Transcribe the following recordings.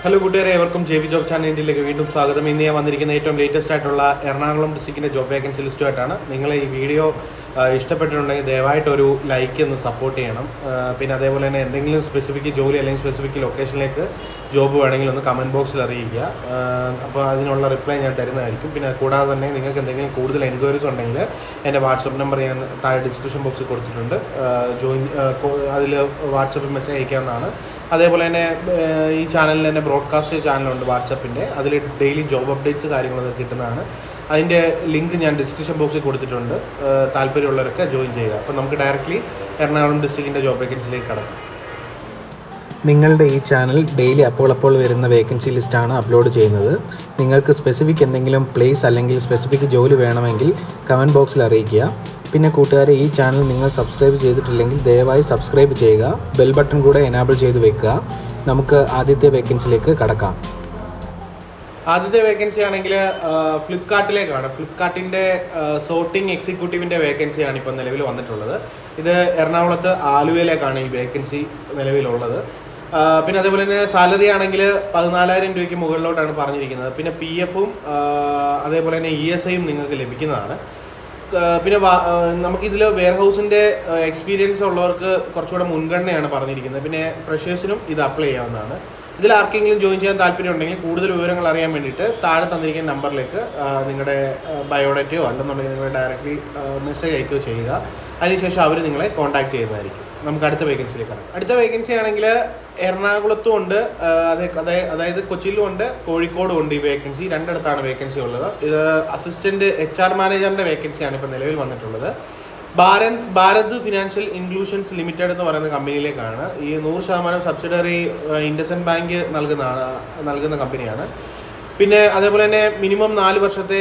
Hello കൂട്ടുകാരെ, ഏവർക്കും JB job ചാനലിലേക്ക് വീണ്ടും സ്വാഗതം. ഇന്ന് ഞാൻ വന്നിരിക്കുന്ന ഏറ്റവും ലേറ്റസ്റ്റ് ആയിട്ടുള്ള എറണാകുളം ഡിസ്ട്രിക്റ്റിൻ്റെ ജോബ് വേക്കൻസി ലിസ്റ്റുമായിട്ടാണ്. നിങ്ങൾ ഈ വീഡിയോ ഇഷ്ടപ്പെട്ടിട്ടുണ്ടെങ്കിൽ ദയവായിട്ട് ഒരു ലൈക്ക് ഒന്ന് സപ്പോർട്ട് ചെയ്യണം. പിന്നെ അതേപോലെ തന്നെ എന്തെങ്കിലും സ്പെസിഫിക് ജോലി അല്ലെങ്കിൽ സ്പെസിഫിക് ലൊക്കേഷനിലേക്ക് ജോബ് വേണമെങ്കിൽ ഒന്ന് കമൻറ്റ് ബോക്സിൽ അറിയിക്കുക. അപ്പോൾ അതിനുള്ള റിപ്ലൈ ഞാൻ തരുന്നതായിരിക്കും. പിന്നെ കൂടാതെ തന്നെ നിങ്ങൾക്ക് എന്തെങ്കിലും കൂടുതൽ എൻക്വയറീസ് ഉണ്ടെങ്കിൽ എൻ്റെ വാട്സപ്പ് നമ്പർ ഞാൻ താഴെ ഡിസ്ക്രിപ്ഷൻ ബോക്സിൽ കൊടുത്തിട്ടുണ്ട്. അതിൽ വാട്സപ്പിൽ മെസ്സേജ് അയക്കാവുന്നതാണ്. അതേപോലെ തന്നെ ഈ ചാനലിൽ തന്നെ ബ്രോഡ്കാസ്റ്റ് ചാനലുണ്ട് വാട്സപ്പിൻ്റെ. അതിൽ ഡെയിലി ജോബ് അപ്ഡേറ്റ്സ് കാര്യങ്ങളൊക്കെ കിട്ടുന്നതാണ്. അതിൻ്റെ ലിങ്ക് ഞാൻ ഡിസ്ക്രിപ്ഷൻ ബോക്സിൽ കൊടുത്തിട്ടുണ്ട്. താല്പര്യമുള്ളവരൊക്കെ ജോയിൻ ചെയ്യുക. അപ്പോൾ നമുക്ക് ഡയറക്റ്റ്ലി എറണാകുളം ഡിസ്ട്രിക്റ്റിൻ്റെ ജോബ് വേക്കൻസിയിലേക്ക് കടക്കാം. നിങ്ങളുടെ ഈ ചാനൽ ഡെയിലി അപ്പോൾ വരുന്ന വേക്കൻസി ലിസ്റ്റാണ് അപ്ലോഡ് ചെയ്യുന്നത്. നിങ്ങൾക്ക് സ്പെസിഫിക് എന്തെങ്കിലും പ്ലേസ് അല്ലെങ്കിൽ സ്പെസിഫിക് ജോലി വേണമെങ്കിൽ കമൻറ്റ് ബോക്സിൽ അറിയിക്കുക. പിന്നെ കൂട്ടുകാരെ, ഈ ചാനൽ നിങ്ങൾ സബ്സ്ക്രൈബ് ചെയ്തിട്ടില്ലെങ്കിൽ ദയവായി സബ്സ്ക്രൈബ് ചെയ്യുക. ബെൽ ബട്ടൺ കൂടെ എനാബിൾ ചെയ്ത് വെക്കുക. നമുക്ക് ആദ്യത്തെ വേക്കൻസിയിലേക്ക് കടക്കാം. ആദ്യത്തെ വേക്കൻസി ആണെങ്കിൽ ഫ്ലിപ്കാർട്ടിലേക്കാണ്. ഫ്ലിപ്കാർട്ടിൻ്റെ സോർട്ടിംഗ് എക്സിക്യൂട്ടീവിൻ്റെ വേക്കൻസിയാണ് ഇപ്പോൾ നിലവിൽ വന്നിട്ടുള്ളത്. ഇത് എറണാകുളത്ത് ആലുവയിലേക്കാണ് ഈ വേക്കൻസി നിലവിലുള്ളത്. പിന്നെ അതേപോലെ തന്നെ സാലറി ആണെങ്കിൽ 14,000 രൂപയ്ക്ക് മുകളിലോട്ടാണ് പറഞ്ഞിരിക്കുന്നത്. പിന്നെ PF-ഉം അതേപോലെ തന്നെ ESI-യും നിങ്ങൾക്ക് ലഭിക്കുന്നതാണ്. പിന്നെ നമുക്കിതിൽ വെയർഹൗസിൻ്റെ എക്സ്പീരിയൻസ് ഉള്ളവർക്ക് കുറച്ചുകൂടെ മുൻഗണനയാണ് പറഞ്ഞിരിക്കുന്നത്. പിന്നെ ഫ്രഷേഴ്സിനും ഇത് അപ്ലൈ ചെയ്യാവുന്നതാണ്. ഇതിൽ ആർക്കെങ്കിലും ജോയിൻ ചെയ്യാൻ താല്പര്യം ഉണ്ടെങ്കിൽ കൂടുതൽ വിവരങ്ങൾ അറിയാൻ വേണ്ടിയിട്ട് താഴെ തന്നിരിക്കുന്ന നമ്പറിലേക്ക് നിങ്ങളുടെ ബയോഡേറ്റയോ അല്ലെന്നുണ്ടെങ്കിൽ നിങ്ങൾ ഡയറക്റ്റ്ലി മെസ്സേജ് അയക്കുകയോ ചെയ്യുക. അതിനുശേഷം അവർ നിങ്ങളെ കോൺടാക്ട് ചെയ്യുന്നതായിരിക്കും. നമുക്ക് അടുത്ത വേക്കൻസിയിലേക്ക് കടക്കാം. അടുത്ത വേക്കൻസി ആണെങ്കിൽ എറണാകുളത്തും ഉണ്ട്, അതായത് കൊച്ചിയിലും ഉണ്ട്, കോഴിക്കോടും ഉണ്ട്. ഈ വേക്കൻസി രണ്ടിടത്താണ് വേക്കൻസി ഉള്ളത്. ഇത് അസിസ്റ്റന്റ് HR മാനേജറിന്റെ വേക്കൻസിയാണ് ഇപ്പോൾ നിലവിൽ വന്നിട്ടുള്ളത്. ഭാരത് ഫിനാൻഷ്യൽ ഇൻക്ലൂഷൻസ് ലിമിറ്റഡ് എന്ന് പറയുന്ന കമ്പനിയിലേക്കാണ്. ഈ 100% സബ്സിഡറി ഇൻഡസ്ഇൻഡ് ബാങ്ക് നൽകുന്ന കമ്പനിയാണ്. പിന്നെ അതേപോലെ തന്നെ മിനിമം 4 വർഷത്തെ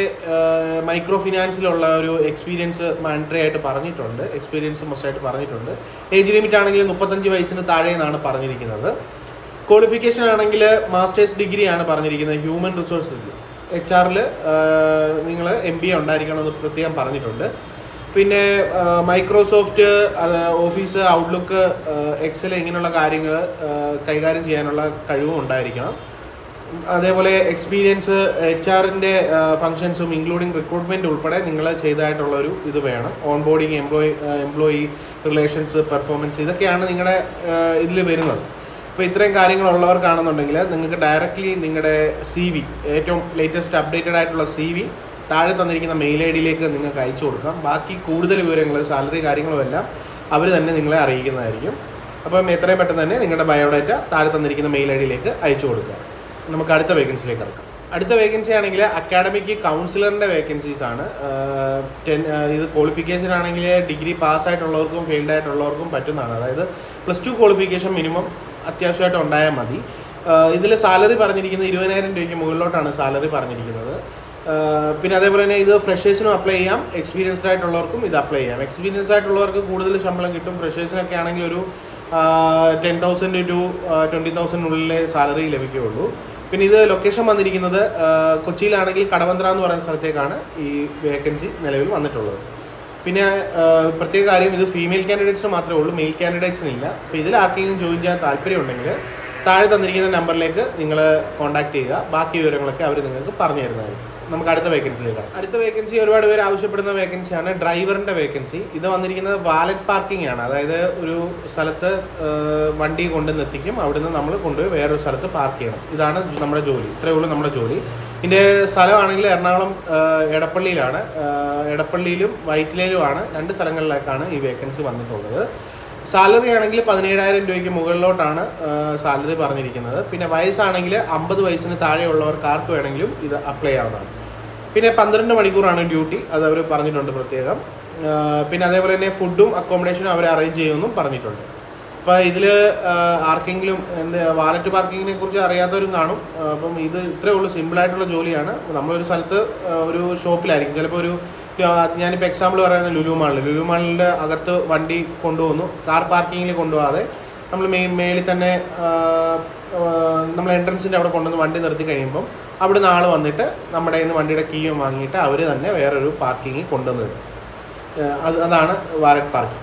മൈക്രോ ഫിനാൻസിലുള്ള ഒരു എക്സ്പീരിയൻസ് മാൻഡറി ആയിട്ട് പറഞ്ഞിട്ടുണ്ട്. എക്സ്പീരിയൻസ് മസ്റ്റായിട്ട് പറഞ്ഞിട്ടുണ്ട്. ഏജ് ലിമിറ്റ് ആണെങ്കിൽ 35 വയസ്സിന് താഴെ എന്നാണ് പറഞ്ഞിരിക്കുന്നത്. ക്വാളിഫിക്കേഷൻ ആണെങ്കിൽ മാസ്റ്റേഴ്സ് ഡിഗ്രിയാണ് പറഞ്ഞിരിക്കുന്നത്. ഹ്യൂമൻ റിസോഴ്സിൽ HR-ൽ നിങ്ങൾ MBA ഉണ്ടായിരിക്കണമെന്ന് പ്രത്യേകം പറഞ്ഞിട്ടുണ്ട്. പിന്നെ മൈക്രോസോഫ്റ്റ് ഓഫീസ്, ഔട്ട്ലുക്ക്, എക്സൽ ഇങ്ങനെയുള്ള കാര്യങ്ങൾ കൈകാര്യം ചെയ്യാനുള്ള കഴിവും ഉണ്ടായിരിക്കണം. അതേപോലെ എക്സ്പീരിയൻസ് HR-ൻ്റെ ഫങ്ഷൻസും ഇൻക്ലൂഡിങ് റിക്രൂട്ട്മെൻറ്റ് ഉൾപ്പെടെ നിങ്ങൾ ചെയ്തതായിട്ടുള്ളൊരു ഇത് വേണം. ഓൺബോർഡിങ്, എംപ്ലോയി റിലേഷൻസ്, പെർഫോമൻസ്, ഇതൊക്കെയാണ് നിങ്ങളുടെ ഇതിൽ വരുന്നത്. അപ്പോൾ ഇത്രയും കാര്യങ്ങളുള്ളവർക്കാണെന്നുണ്ടെങ്കിൽ നിങ്ങൾക്ക് ഡയറക്റ്റ്ലി നിങ്ങളുടെ CV, ഏറ്റവും ലേറ്റസ്റ്റ് അപ്ഡേറ്റഡ് ആയിട്ടുള്ള CV താഴെ തന്നിരിക്കുന്ന മെയിൽ ID-യിലേക്ക് നിങ്ങൾക്ക് അയച്ചു കൊടുക്കാം. ബാക്കി കൂടുതൽ വിവരങ്ങൾ, സാലറി കാര്യങ്ങളും എല്ലാം അവർ തന്നെ നിങ്ങളെ അറിയിക്കുന്നതായിരിക്കും. അപ്പം എത്രയും പെട്ടെന്ന് തന്നെ നിങ്ങളുടെ ബയോഡാറ്റ താഴെ തന്നിരിക്കുന്ന മെയിൽ ID-യിലേക്ക് അയച്ചു കൊടുക്കുക. നമുക്ക് അടുത്ത വേക്കൻസിയിലേക്ക് കിടക്കാം. അടുത്ത വേക്കൻസി ആണെങ്കിൽ അക്കാഡമിക് കൗൺസിലറിൻ്റെ വേക്കൻസീസ് ആണ്. ഇത് ക്വാളിഫിക്കേഷൻ ആണെങ്കിൽ ഡിഗ്രി പാസ്സായിട്ടുള്ളവർക്കും ഫെയിൽഡ് ആയിട്ടുള്ളവർക്കും പറ്റുന്നതാണ്. അതായത് +2 ക്വാളിഫിക്കേഷൻ മിനിമം അത്യാവശ്യമായിട്ട് ഉണ്ടായാൽ മതി. ഇതിൽ സാലറി പറഞ്ഞിരിക്കുന്നത് 20,000 രൂപയ്ക്ക് മുകളിലോട്ടാണ് സാലറി പറഞ്ഞിരിക്കുന്നത്. പിന്നെ അതേപോലെ തന്നെ ഇത് ഫ്രഷേഴ്സിനും അപ്ലൈ ചെയ്യാം, എക്സ്പീരിയൻസ്ഡ് ആയിട്ടുള്ളവർക്കും ഇത് അപ്ലൈ ചെയ്യാം. എക്സ്പീരിയൻസ്ഡ് ആയിട്ടുള്ളവർക്ക് കൂടുതൽ ശമ്പളം കിട്ടും. ഫ്രഷേഴ്സിനൊക്കെ ആണെങ്കിൽ ഒരു 10,000 to 20,000 സാലറി ലഭിക്കുകയുള്ളൂ. പിന്നെ ഇത് ലൊക്കേഷൻ വന്നിരിക്കുന്നത് കൊച്ചിയിലാണെങ്കിൽ കടവന്ത്ര എന്ന് പറയുന്ന സ്ഥലത്തേക്കാണ് ഈ വേക്കൻസി നിലവിൽ വന്നിട്ടുള്ളത്. പിന്നെ പ്രത്യേക കാര്യം, ഇത് ഫീമെയിൽ കാൻഡിഡേറ്റ്സിന് മാത്രമേ ഉള്ളൂ, മെയിൽ കാൻഡിഡേറ്റ്സിനില്ല. അപ്പോൾ ഇതിൽ ആർക്കെങ്കിലും ജോയിൻ ചെയ്യാൻ താല്പര്യമുണ്ടെങ്കിൽ താഴെ തന്നിരിക്കുന്ന നമ്പറിലേക്ക് നിങ്ങൾ കോൺടാക്ട് ചെയ്യുക. ബാക്കി വിവരങ്ങളൊക്കെ അവർ നിങ്ങൾക്ക് പറഞ്ഞു തരുന്നതായിരിക്കും. നമുക്ക് അടുത്ത വേക്കൻസിയിലേക്കാണ്. അടുത്ത വേക്കൻസി ഒരുപാട് പേര് ആവശ്യപ്പെടുന്ന വേക്കൻസിയാണ് ഡ്രൈവറിൻ്റെ വേക്കൻസി. ഇത് വന്നിരിക്കുന്നത് വാലറ്റ് പാർക്കിംഗ് ആണ്. അതായത് ഒരു സ്ഥലത്ത് വണ്ടി കൊണ്ടുവന്ന് എത്തിക്കും, അവിടുന്ന് നമ്മൾ കൊണ്ടുപോയി വേറൊരു സ്ഥലത്ത് പാർക്ക് ചെയ്യണം. ഇതാണ് നമ്മുടെ ജോലി. ഇത്രയേ ഉള്ളൂ നമ്മുടെ ജോലി. ഇതിൻ്റെ സ്ഥലമാണെങ്കിൽ എറണാകുളം എടപ്പള്ളിയിലാണ്. എടപ്പള്ളിയിലും വൈറ്റിലയിലുമാണ്, 2 സ്ഥലങ്ങളിലേക്കാണ് ഈ വേക്കൻസി വന്നിട്ടുള്ളത്. സാലറി ആണെങ്കിൽ 17,000 രൂപയ്ക്ക് മുകളിലോട്ടാണ് സാലറി പറഞ്ഞിരിക്കുന്നത്. പിന്നെ വയസ്സാണെങ്കിൽ 50 വയസ്സിന് താഴെയുള്ളവർക്ക് ആർക്ക് വേണമെങ്കിലും ഇത് അപ്ലൈ ആവുന്നതാണ്. പിന്നെ 12 മണിക്കൂറാണ് ഡ്യൂട്ടി, അത് അവർ പറഞ്ഞിട്ടുണ്ട് പ്രത്യേകം. പിന്നെ അതേപോലെ തന്നെ ഫുഡും അക്കോമഡേഷനും അവർ അറേഞ്ച് ചെയ്യുമെന്നും പറഞ്ഞിട്ടുണ്ട്. അപ്പോൾ ഇതിൽ ആർക്കെങ്കിലും വാലറ്റ് പാർക്കിങ്ങിനെ കുറിച്ച് അറിയാത്തവരും കാണും. അപ്പം ഇത് ഇത്രയേ ഉള്ളൂ, സിമ്പിളായിട്ടുള്ള ജോലിയാണ്. നമ്മളൊരു സ്ഥലത്ത് ഒരു ഷോപ്പിലായിരിക്കും, ചിലപ്പോൾ ഒരു ഞാനിപ്പോൾ എക്സാമ്പിൾ പറയുന്നത് ലുലു മാളിൻ്റെ അകത്ത് വണ്ടി കൊണ്ടുപോകുന്നു, കാർ പാർക്കിങ്ങിൽ കൊണ്ടുപോകാതെ നമ്മൾ മേളിൽ തന്നെ നമ്മൾ എൻട്രൻസിൻ്റെ അവിടെ കൊണ്ടുവന്ന് വണ്ടി നിർത്തി കഴിയുമ്പം അവിടെ ആൾ വന്നിട്ട് നമ്മുടെ കയ്യിൽ നിന്ന് വണ്ടിയുടെ കീയും വാങ്ങിയിട്ട് അവർ തന്നെ വേറൊരു പാർക്കിങ്ങിൽ കൊണ്ടുവന്ന് വിടും. അതാണ് വാലറ്റ് പാർക്കിംഗ്.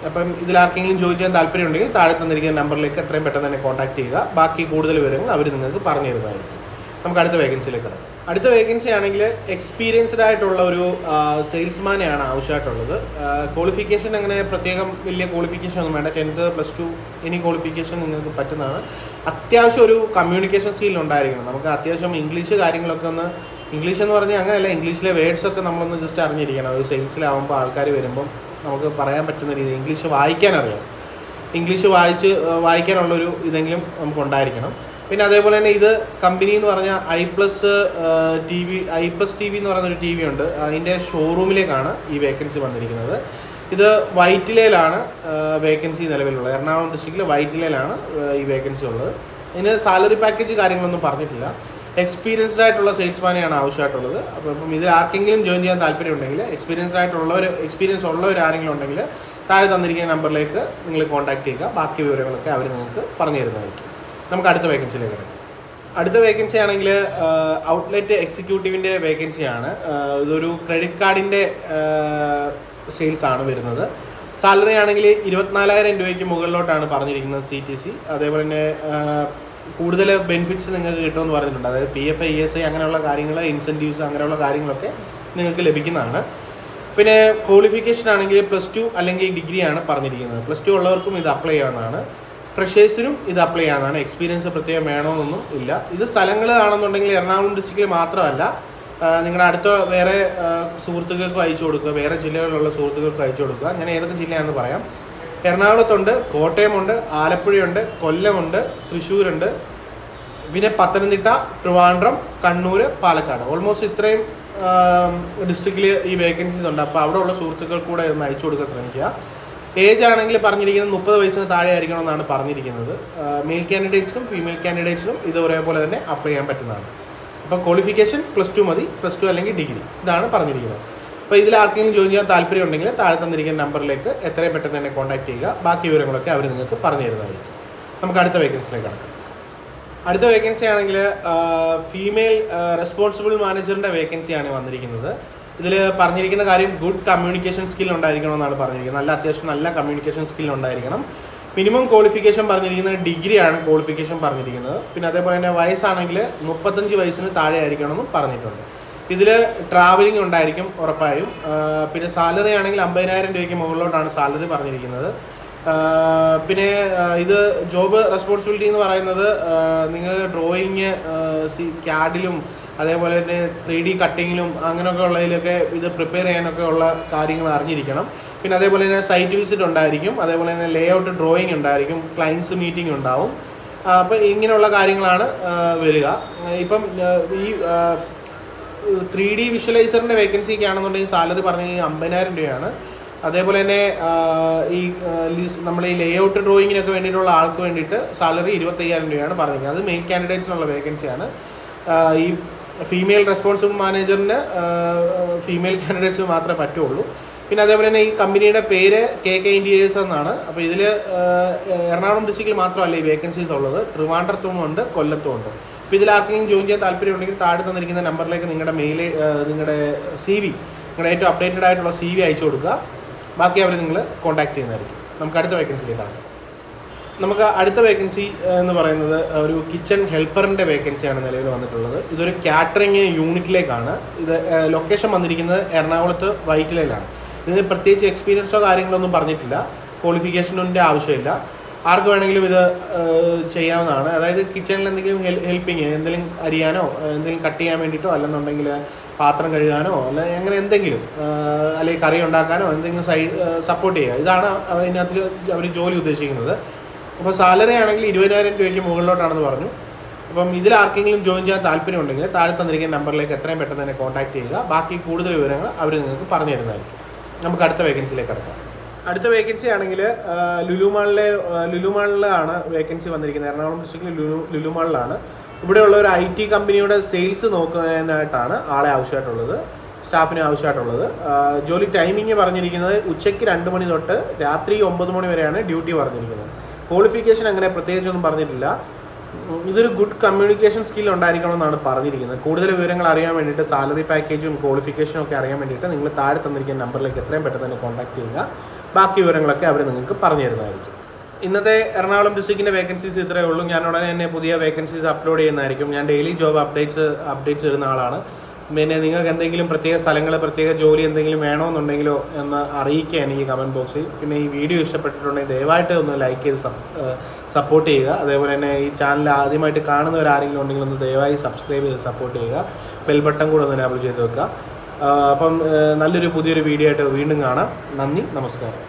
അപ്പം ഇതിലാർക്കെങ്കിലും ചോദിക്കാൻ താല്പര്യമുണ്ടെങ്കിൽ താഴെ തന്നിരിക്കുന്ന നമ്പറിലേക്ക് എത്രയും പെട്ടെന്ന് തന്നെ കോൺടാക്ട് ചെയ്യുക. ബാക്കി കൂടുതൽ വിവരങ്ങൾ അവർ നിങ്ങൾക്ക് പറഞ്ഞു തരുന്നതായിരിക്കും. നമുക്ക് അടുത്ത വേക്കൻസിയിലേക്ക് കിടക്കാം. അടുത്ത വേക്കൻസി ആണെങ്കിൽ എക്സ്പീരിയൻസ്ഡ് ആയിട്ടുള്ള ഒരു സെയിൽസ്മാനെയാണ് ആവശ്യമായിട്ടുള്ളത്. ക്വാളിഫിക്കേഷൻ അങ്ങനെ പ്രത്യേകം വലിയ ക്വാളിഫിക്കേഷൻ ഒന്നും വേണ്ട. 10th +2 എനി ക്വാളിഫിക്കേഷൻ നിങ്ങൾക്ക് പറ്റുന്നതാണ്. അത്യാവശ്യം ഒരു കമ്മ്യൂണിക്കേഷൻ സ്കിൽ ഉണ്ടായിരിക്കണം. നമുക്ക് അത്യാവശ്യം ഇംഗ്ലീഷ് കാര്യങ്ങളൊക്കെ ഒന്ന്, ഇംഗ്ലീഷ് എന്ന് പറഞ്ഞാൽ അങ്ങനെയല്ല, ഇംഗ്ലീഷിലെ വേർഡ്സൊക്കെ നമ്മളൊന്ന് ജസ്റ്റ് അറിഞ്ഞിരിക്കണം. ഒരു സെയിൽസിലാവുമ്പോൾ ആൾക്കാർ വരുമ്പം നമുക്ക് പറയാൻ പറ്റുന്ന രീതി ഇംഗ്ലീഷ് വായിക്കാൻ അറിയണം. ഇംഗ്ലീഷ് വായിക്കാനുള്ളൊരു ഇതെങ്കിലും നമുക്ക് ഉണ്ടായിരിക്കണം. പിന്നെ അതേപോലെ തന്നെ ഇത് കമ്പനി എന്ന് പറഞ്ഞാൽ i+ TV എന്ന് പറയുന്നൊരു TV ഉണ്ട്. അതിൻ്റെ ഷോറൂമിലേക്കാണ് ഈ വേക്കൻസി വന്നിരിക്കുന്നത്. ഇത് വൈറ്റിലയിലാണ് വേക്കൻസി നിലവിലുള്ളത്. എറണാകുളം ഡിസ്ട്രിക്റ്റിൽ വൈറ്റിലയിലാണ് ഈ വേക്കൻസി ഉള്ളത്. ഇതിന് സാലറി പാക്കേജ് കാര്യങ്ങളൊന്നും പറഞ്ഞിട്ടില്ല. എക്സ്പീരിയൻസ്ഡ് ആയിട്ടുള്ള സെയിൽസ്മാനെയാണ് ആവശ്യമായിട്ടുള്ളത്. അപ്പം ഇതിൽ ആർക്കെങ്കിലും ജോയിൻ ചെയ്യാൻ താല്പര്യമുണ്ടെങ്കിൽ എക്സ്പീരിയൻസ് ഉള്ളവർ ആരെങ്കിലും ഉണ്ടെങ്കിൽ താഴെ തന്നിരിക്കുന്ന നമ്പറിലേക്ക് നിങ്ങൾ കോൺടാക്ട് ചെയ്യുക. ബാക്കി വിവരങ്ങളൊക്കെ അവർ നിങ്ങൾക്ക് പറഞ്ഞു തരുന്നതായിരിക്കും. നമുക്ക് അടുത്ത വേക്കൻസിയിലേക്ക് കിടക്കാം. അടുത്ത വേക്കൻസി ആണെങ്കിൽ ഔട്ട്ലെറ്റ് എക്സിക്യൂട്ടീവിൻ്റെ വേക്കൻസിയാണ്. ഇതൊരു ക്രെഡിറ്റ് കാർഡിൻ്റെ സെയിൽസ് ആണ് വരുന്നത്. സാലറി ആണെങ്കിൽ 24,000 രൂപയ്ക്ക് മുകളിലോട്ടാണ് പറഞ്ഞിരിക്കുന്നത് CTC. അതേപോലെ തന്നെ കൂടുതൽ ബെനിഫിറ്റ്സ് നിങ്ങൾക്ക് കിട്ടുമെന്ന് പറഞ്ഞിട്ടുണ്ട്. അതായത് PF, ESI അങ്ങനെയുള്ള കാര്യങ്ങൾ, ഇൻസെൻറ്റീവ്സ് അങ്ങനെയുള്ള കാര്യങ്ങളൊക്കെ നിങ്ങൾക്ക് ലഭിക്കുന്നതാണ്. പിന്നെ ക്വാളിഫിക്കേഷൻ ആണെങ്കിൽ +2 അല്ലെങ്കിൽ ഡിഗ്രിയാണ് പറഞ്ഞിരിക്കുന്നത്. +2 ഉള്ളവർക്കും ഇത് അപ്ലൈ ചെയ്യാവുന്നതാണ്. ഫ്രഷേഴ്സിനും ഇത് അപ്ലൈ ചെയ്യാവുന്നതാണ്. എക്സ്പീരിയൻസ് പ്രത്യേകം വേണമെന്നൊന്നും ഇല്ല. ഇത് സ്ഥലങ്ങൾ ആണെന്നുണ്ടെങ്കിൽ എറണാകുളം ഡിസ്ട്രിക്റ്റിൽ മാത്രമല്ല, നിങ്ങളുടെ അടുത്ത വേറെ സുഹൃത്തുക്കൾക്കും അയച്ചു കൊടുക്കുക, വേറെ ജില്ലകളിലുള്ള സുഹൃത്തുക്കൾക്കും അയച്ചു കൊടുക്കുക. ഞാൻ ഏതൊക്കെ ജില്ലയാണെന്ന് പറയാം. എറണാകുളത്തുണ്ട്, കോട്ടയമുണ്ട്, ആലപ്പുഴയുണ്ട്, കൊല്ലമുണ്ട്, തൃശ്ശൂരുണ്ട്, പിന്നെ പത്തനംതിട്ട, ട്രിവാൻഡ്രം, കണ്ണൂർ, പാലക്കാട്. ഓൾമോസ്റ്റ് ഇത്രയും ഡിസ്ട്രിക്റ്റിൽ ഈ വേക്കൻസീസ് ഉണ്ട്. അപ്പോൾ അവിടെ ഉള്ള സുഹൃത്തുക്കൾ കൂടെ ഒന്ന് അയച്ചു കൊടുക്കാൻ ശ്രമിക്കുക. ഏജ് ആണെങ്കിൽ പറഞ്ഞിരിക്കുന്നത് 30 വയസ്സിന് താഴെ ആയിരിക്കണമെന്നാണ് പറഞ്ഞിരിക്കുന്നത്. മെയിൽ കാൻഡിഡേറ്റ്സിനും ഫീമെയിൽ കാൻഡിഡേറ്റ്സിനും ഇത് ഒരേപോലെ തന്നെ അപ്ലൈ ചെയ്യാൻ പറ്റുന്നതാണ്. അപ്പോൾ ക്വാളിഫിക്കേഷൻ +2 മതി, +2 അല്ലെങ്കിൽ ഡിഗ്രി, ഇതാണ് പറഞ്ഞിരിക്കുന്നത്. അപ്പോൾ ഇതിൽ ആർക്കെങ്കിലും ജോയിൻ ചെയ്യാൻ താല്പര്യമുണ്ടെങ്കിൽ താഴെ തന്നിരിക്കുന്ന നമ്പറിലേക്ക് എത്രയും പെട്ടെന്ന് തന്നെ കോൺടാക്ട് ചെയ്യുക. ബാക്കി വിവരങ്ങളൊക്കെ അവർ നിങ്ങൾക്ക് പറഞ്ഞു തരുന്നതായിരിക്കും. നമുക്ക് അടുത്ത വേക്കൻസിയിലേക്ക് കടക്കാം. അടുത്ത വേക്കൻസി ആണെങ്കിൽ ഫീമെയിൽ റെസ്പോൺസിബിൾ മാനേജറിൻ്റെ വേക്കൻസിയാണ് വന്നിരിക്കുന്നത്. ഇതിൽ പറഞ്ഞിരിക്കുന്ന കാര്യം ഗുഡ് കമ്മ്യൂണിക്കേഷൻ സ്കിൽ ഉണ്ടായിരിക്കണമെന്നാണ് പറഞ്ഞിരിക്കുന്നത്. അത്യാവശ്യം നല്ല കമ്മ്യൂണിക്കേഷൻ സ്കിൽ ഉണ്ടായിരിക്കണം. മിനിമം ക്വാളിഫിക്കേഷൻ പറഞ്ഞിരിക്കുന്നത് ഡിഗ്രിയാണ് ക്വാളിഫിക്കേഷൻ പറഞ്ഞിരിക്കുന്നത്. പിന്നെ അതേപോലെ തന്നെ വയസ്സാണെങ്കിൽ 35 വയസ്സിന് താഴെ ആയിരിക്കണമെന്നും പറഞ്ഞിട്ടുണ്ട്. ഇതിൽ ട്രാവലിംഗ് ഉണ്ടായിരിക്കും ഉറപ്പായും. പിന്നെ സാലറി ആണെങ്കിൽ 50,000 രൂപയ്ക്ക് മുകളിലോട്ടാണ് സാലറി പറഞ്ഞിരിക്കുന്നത്. പിന്നെ ഇത് ജോബ് റെസ്പോൺസിബിലിറ്റി എന്ന് പറയുന്നത് നിങ്ങൾ ഡ്രോയിങ് CAD-ലും അതേപോലെ തന്നെ 3D കട്ടിങ്ങിലും അങ്ങനെയൊക്കെ ഉള്ളതിലൊക്കെ ഇത് പ്രിപ്പയർ ചെയ്യാനൊക്കെ ഉള്ള കാര്യങ്ങൾ അറിഞ്ഞിരിക്കണം. പിന്നെ അതേപോലെ തന്നെ സൈറ്റ് വിസിറ്റ് ഉണ്ടായിരിക്കും, അതേപോലെ തന്നെ ലേ ഔട്ട് ഡ്രോയിങ് ഉണ്ടായിരിക്കും, ക്ലയൻസ് മീറ്റിംഗ് ഉണ്ടാവും. അപ്പോൾ ഇങ്ങനെയുള്ള കാര്യങ്ങളാണ് വരിക. ഇപ്പം ഈ 3D വിഷ്വലൈസറിൻ്റെ വേക്കൻസിക്ക് ആണെന്നുണ്ടെങ്കിൽ സാലറി പറഞ്ഞെങ്കിൽ 50,000 രൂപയാണ്. അതേപോലെ തന്നെ നമ്മുടെ ഈ ലേ ഔട്ട് ഡ്രോയിങ്ങിനൊക്കെ വേണ്ടിയിട്ടുള്ള ആൾക്ക് വേണ്ടിയിട്ട് സാലറി 25,000 രൂപയാണ് പറഞ്ഞിരിക്കുന്നത്. അത് മെയിൽ കാൻഡിഡേറ്റ്സിനുള്ള വേക്കൻസിയാണ്. ഈ ഫീമെയിൽ റെസ്പോൺസിബിൾ മാനേജറിന് ഫീമെയിൽ കാൻഡിഡേറ്റ്സ് മാത്രമേ പറ്റുള്ളൂ. പിന്നെ അതേപോലെ തന്നെ ഈ കമ്പനിയുടെ പേര് KK Interiors എന്നാണ്. അപ്പോൾ ഇതിൽ എറണാകുളം ഡിസ്ട്രിക്റ്റിൽ മാത്രമല്ല ഈ വേക്കൻസീസ് ഉള്ളത്, ട്രിവാൻഡ്രത്തും ഉണ്ട്, കൊല്ലത്തും ഉണ്ട്. അപ്പോൾ ഇതിൽ ആർക്കെങ്കിലും ജോയിൻ ചെയ്യാൻ താല്പര്യമുണ്ടെങ്കിൽ താഴെ തന്നിരിക്കുന്ന നമ്പറിലേക്ക് നിങ്ങളുടെ CV, നിങ്ങളുടെ ഏറ്റവും അപ്ഡേറ്റഡ് ആയിട്ടുള്ള CV അയച്ചു കൊടുക്കുക. ബാക്കി അവർ നിങ്ങൾ കോൺടാക്ട് ചെയ്യുന്നതായിരിക്കും. നമുക്ക് അടുത്ത വേക്കൻസിയിലേക്കാണ്. നമുക്ക് അടുത്ത വേക്കൻസി എന്ന് പറയുന്നത് ഒരു കിച്ചൺ ഹെൽപ്പറിൻ്റെ വേക്കൻസിയാണ് നിലവിൽ വന്നിട്ടുള്ളത്. ഇതൊരു കാറ്ററിംഗ് യൂണിറ്റിലേക്കാണ്. ഇത് ലൊക്കേഷൻ വന്നിരിക്കുന്നത് എറണാകുളത്ത് വൈറ്റിലയിലാണ്. ഇതിന് പ്രത്യേകിച്ച് എക്സ്പീരിയൻസോ കാര്യങ്ങളൊന്നും പറഞ്ഞിട്ടില്ല. ക്വാളിഫിക്കേഷൻ്റെ ആവശ്യമില്ല. ആർക്ക് വേണമെങ്കിലും ഇത് ചെയ്യാവുന്നതാണ്. അതായത് കിച്ചണിൽ എന്തെങ്കിലും ഹെൽപ്പിങ്, എന്തെങ്കിലും അരിയാനോ എന്തെങ്കിലും കട്ട് ചെയ്യാൻ വേണ്ടിയിട്ടോ അല്ലെന്നുണ്ടെങ്കിൽ പാത്രം കഴുകാനോ അങ്ങനെ എന്തെങ്കിലും, അല്ലെങ്കിൽ കറി ഉണ്ടാക്കാനോ എന്തെങ്കിലും സപ്പോർട്ട് ചെയ്യുക. ഇതാണ് അതിനകത്ത് അവർ ജോലി ഉദ്ദേശിക്കുന്നത്. അപ്പോൾ സാലറി ആണെങ്കിൽ 20,000 രൂപയ്ക്ക് മുകളിലോട്ടാണെന്ന് പറഞ്ഞു. അപ്പം ഇതിൽ ആർക്കെങ്കിലും ജോയിൻ ചെയ്യാൻ താല്പര്യമുണ്ടെങ്കിൽ താഴെ തന്നിരിക്കുന്ന നമ്പറിലേക്ക് എത്രയും പെട്ടെന്ന് തന്നെ കോൺടാക്ട് ചെയ്യുക. ബാക്കി കൂടുതൽ വിവരങ്ങൾ അവർ നിങ്ങൾക്ക് പറഞ്ഞു തരുന്നതായിരിക്കും. നമുക്ക് അടുത്ത വേക്കൻസിയിലേക്ക് കടക്കാം. അടുത്ത വേക്കൻസി ആണെങ്കിൽ ലുലുമാളിലാണ് വേക്കൻസി വന്നിരിക്കുന്നത്. എറണാകുളം ഡിസ്ട്രിക്റ്റിൽ ലുലുമാളിലാണ്. ഇവിടെയുള്ള ഒരു IT കമ്പനിയുടെ സെയിൽസ് നോക്കുന്നതിനായിട്ടാണ് ആളെ ആവശ്യമായിട്ടുള്ളത്, സ്റ്റാഫിനെ ആവശ്യമായിട്ടുള്ളത്. ജോലി ടൈമിങ് പറഞ്ഞിരിക്കുന്നത് ഉച്ചയ്ക്ക് 2 മണി തൊട്ട് രാത്രി 9 മണി വരെയാണ് ഡ്യൂട്ടി പറഞ്ഞിരിക്കുന്നത്. ക്വാളിഫിക്കേഷൻ അങ്ങനെ പ്രത്യേകിച്ചൊന്നും പറഞ്ഞിട്ടില്ല. ഇതൊരു ഗുഡ് കമ്മ്യൂണിക്കേഷൻ സ്കിൽ ഉണ്ടായിരിക്കണമെന്നാണ് പറഞ്ഞിരിക്കുന്നത്. കൂടുതൽ വിവരങ്ങൾ അറിയാൻ വേണ്ടിയിട്ട് സാലറി പാക്കേജും ക്വാളിഫിക്കേഷനും ഒക്കെ അറിയാൻ വേണ്ടിയിട്ട് നിങ്ങൾ താഴെ തന്നിരിക്കുന്ന നമ്പറിലേക്ക് എത്രയും പെട്ടെന്ന് തന്നെ കോൺടാക്ട് ചെയ്യുക. ബാക്കി വിവരങ്ങളൊക്കെ അവർ നിങ്ങൾക്ക് പറഞ്ഞു തരുന്നതായിരിക്കും. ഇന്നത്തെ എറണാകുളം ഡിസ്ട്രിക്റ്റിൻ്റെ വേക്കൻസീസ് ഇത്രയേ ഉള്ളൂ. ഞാൻ ഉടനെ തന്നെ പുതിയ വേക്കൻസീസ് അപ്ലോഡ് ചെയ്യുന്നതായിരിക്കും. ഞാൻ ഡെയിലി ജോബ് അപ്ഡേറ്റ്സ് ഇടുന്ന ആളാണ്. പിന്നെ നിങ്ങൾക്ക് എന്തെങ്കിലും പ്രത്യേക സ്ഥലങ്ങൾ, പ്രത്യേക ജോലി എന്തെങ്കിലും വേണമെന്നുണ്ടെങ്കിലോ എന്ന് അറിയിക്കുക എനിക്ക് കമൻറ്റ് ബോക്സിൽ. പിന്നെ ഈ വീഡിയോ ഇഷ്ടപ്പെട്ടിട്ടുണ്ടെങ്കിൽ ദയവായിട്ട് ഒന്ന് ലൈക്ക് ചെയ്ത് സപ്പോർട്ട് ചെയ്യുക. അതേപോലെ തന്നെ ഈ ചാനൽ ആദ്യമായിട്ട് കാണുന്നവരാരെങ്കിലും ഉണ്ടെങ്കിൽ ഒന്ന് ദയവായി സബ്സ്ക്രൈബ് ചെയ്ത് സപ്പോർട്ട് ചെയ്യുക. ബെൽ ബട്ടൺ കൂടെ ഒന്ന് എനേബിൾ ചെയ്ത് വെക്കുക. അപ്പം പുതിയൊരു വീഡിയോ ആയിട്ട് വീണ്ടും കാണാം. നന്ദി, നമസ്കാരം.